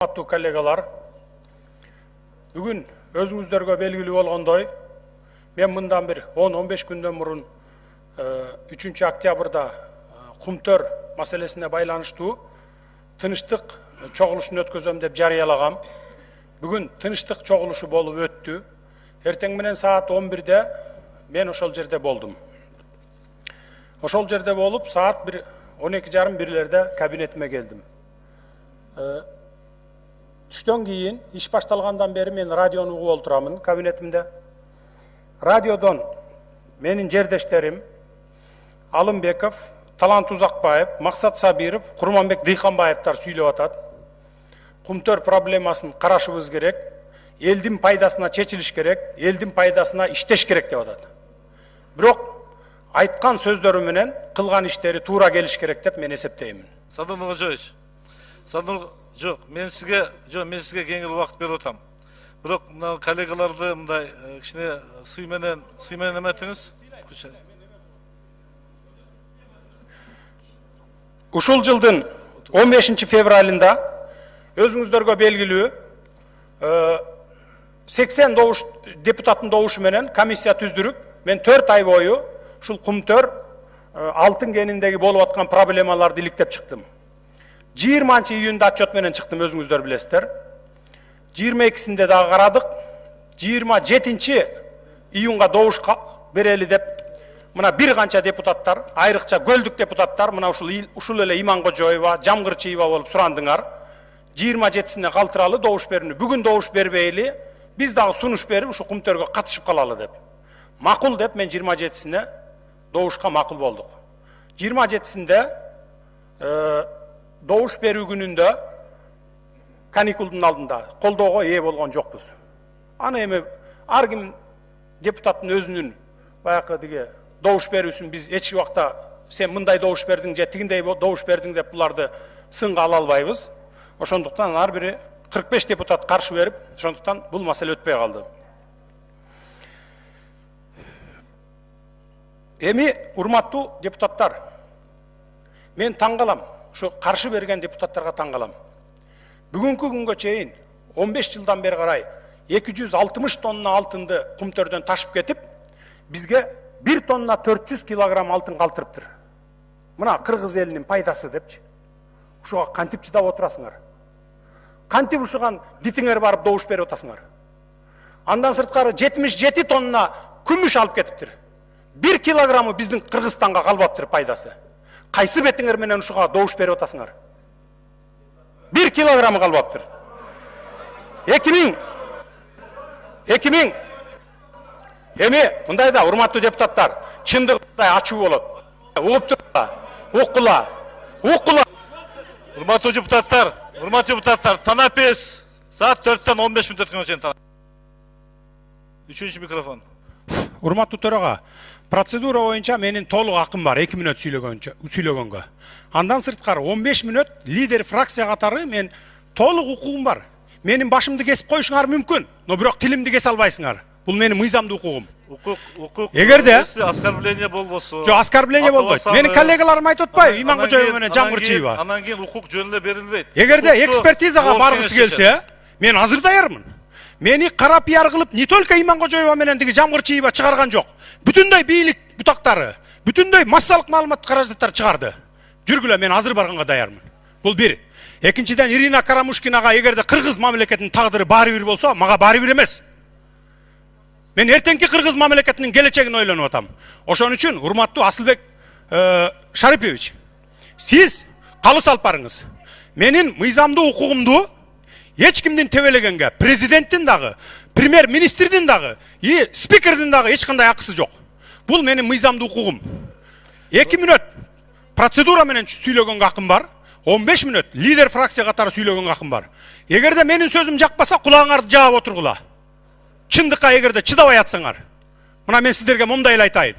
Аттуу коллегалар, бүгүн өзүңүздөргө белгилүү болгондой, мен мындан бир 10-15 күндөн мурун 3 октябрда Кумтөр маселесине байланыштуу тынычтык чогулушун өткөзөм деп жарыялагам. Бүгүн тынычтык чогулушу болуп өттү. Эртең менен саат 11-де мен ошол жерде болдум. Ошол жерде болуп, саат 12:30-1-лерде кабинетиме келдим. Түштөн кийин, иш башталгандан бери мен радиону угуп отурамын кабинетимде. Радиодон менин жердештерим Алымбеков, Талант Узакбаев, Максат Сабиров, Курманбек Дыйканбаевтар сүйлөп атат. Кумтөр проблемасын карашыбыз керек, элдин пайдасына чечилиш керек, элдин пайдасына иштеш керек деп атат. Бирок айткан сөздөрү менен кылган иштери туура келиш керек деп мен эсептеймин. Садыр Нуржоевич, жоқ, мен сізге кеңірі уақыт беріп отам. Бірақ мына коллегаларды мындай кішкене сыйменен эметиңиз. Ушул жылдын 15 февралында өзүңүздөргө белгилүү 80 депутаттын добушу менен комиссия түздүрүп, мен 4 ай бою ушул Кумтөр алтын кениндеги болуп аткан проблемаларды иликтеп чыктым. 20 июнда отчет менен чыктым, өзүңүздөр билесиздер. 22-синде дагы карадык. 27 июнга добуш берели деп мына бир канча депутаттар, айрыкча көлдүк депутаттар, мына ушул эле Иманкожоева, Жамгырчиева болуп сурандыңар. 27-сине калтыралы добуш берүүнү. Бүгүн добуш бербейли, биз дагы сунуш берип ушу Кумтөргө катышып калалы деп. Макул деп мен 27-сине добушка макул болдук. 27-синде добуш берүү күнүндө каникулдун алдында колдоого ээ болгон жокпуз. Аны эми ар ким депутаттын өзүнүн баягы диге добуш берүүсүн биз эч убакта сен мындай добуш бердиң же тигиндей добуш бердиң деп буларды сынга ала албайбыз. Ошондуктан ар бири 45 депутат каршы берип, ошондуктан бул маселе өтпөй калды. Эми урматтуу депутаттар, мен таң калам. Şu karşı bergen deputatlarga taң калам. Бүгүнкү күнгө чейин 15 жылдан бери карай 260 тонна алтынды Кумтөрдөн ташып кетип, бизге 1 тонна 400 килограмм алтын калтырыптыр. Мына кыргыз элинин пайдасы депчи. Ушуга кантип чыдап отурасыңар? Кантип ушуган дитиңер барып добуш берип атасыңар? Андан сырткары 77 тонна күмүш алып кетиптир. 1 килограммы биздин Кыргызстанга калбаптыр пайдасы. Кайсы бетиңер менен ушуга добуш берип атасыңар? 1 килограммы калбаптыр. 2000. Эми мындайда урматтуу депутаттар, чындыгында ачуу болот. Угуп туруңар. Уккула. Урматтуу депутаттар, танапес саат 4-тен 15 мүнөт өткөнгө чейин танап. 3-чү микрофон. Урматтуу төрага, процедура боюнча менин толук акым бар 2 мүнөт сүйлөгөнгө. Андан сырткары 15 мүнөт лидер фракция катары мен толук укугум бар. Менин башымды кесип коюшуңар мүмкүн, но бирок тилимди кесе албайсыңар. Бул менин мыйзамдуу укугум. Укук. Эгерде оскорбление болбосо. Жок, оскорбление болбойт. Менин коллегаларым айтып атпайбы, Иманкожоева менен Жамгырчиева. Анан кийин укук жөнүндө берилбейт. Эгерде экспертизага баргысы келсе, мен азыр даярмын. Мени кара пиар кылып, не только Иманкожоева менен диги Жамгырчиева чыгарган жок. Бүтүндөй бийлик бутактары, бүтүндөй массалык маалымат каражаттар чыгарды. Жүргүлө, мен азыр барганга даярмын. Бул бир. Экинчиден, Ирина Карамушкинага эгерде кыргыз мамлекетинин тагдыры баары бир болсо, мага баары бир эмес. Мен эртеңки кыргыз мамлекетинин келечегин ойлонуп атам. Ошон үчүн урматтуу Асылбек Шарипович, сиз калыс алып барыңыз. Менин мыйзамдуу укугумду эч кимдин тебелегенге, президенттин дагы, премьер-министрдин дагы, спикердин дагы эч кандай акысы жок. Бул менин мыйзамдуу укугум. 2 мүнөт процедура менен сүйлөгөнгө акым бар. 15 мүнөт лидер фракция катары сүйлөгөнгө акым бар. Эгерде менин сөзүм жакпаса, кулагыңарды жаап отургула. Чындыкка эгерде чыдабай атсаңар. Мына мен сиздерге момундай эле айтайын.